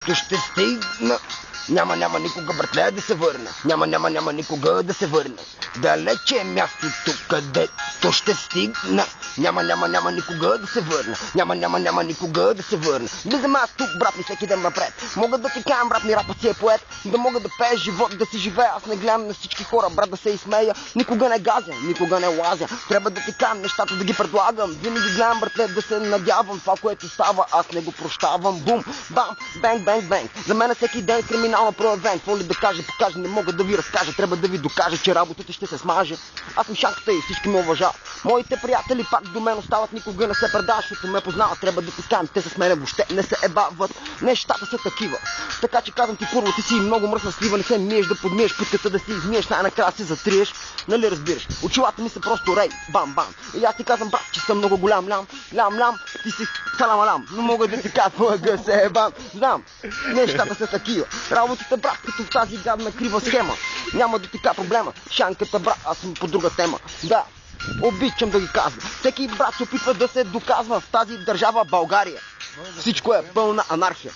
където ще стигна. Няма никога, братле, да се върна. Няма никога да се върна. Далече е мястото, където ще стигна. Няма никога да се върна. Няма никога да се върна. Влизам аз тук, брат ми, всеки ден напред. Мога да ти кажам, брат ми, рапът си е поет. Да мога да пея живот, да си живея. Аз не гледам на всички хора, брат, да се изсмея. Никога не газя, никога не лазя. Трябва да ти кажам нещата, да ги предлагам. Винаги гледам, братле, да се надявам. Това, което става, аз не го прощавам. Бум, бам, бенг. За мен всеки ден криминално проявен. Какво ли да кажа, покажа, не мога да ви разкажа. Трябва да ви докажа, че работата ще се смаже. Аз съм шанката и всички ме уважават. Моите приятели пак до мен остават, никога не се предават, защото ме познават. Трябва да ти кажам, те с мене въобще не се ебават. Нещата са такива. Така че казвам ти, първо, ти си много мръсна слива, не се миеш да подмиеш, путката да си измиеш, най-накрая се затриеш. Нали разбираш? Очилата ми са просто рей, бам. И аз ти казвам, брат, че съм много голям, лям, ти си салам, но мога да ти кажа, твоя се ебам. Знам, нещата са такива. Работата, брат, като в тази гадна крива схема. Няма да ти кажа проблема. Шанката, брат, аз съм по друга тема. Да, обичам да ги казвам. Всеки брат се опитва да се доказва в тази държава България. Всичко е пълна анархия.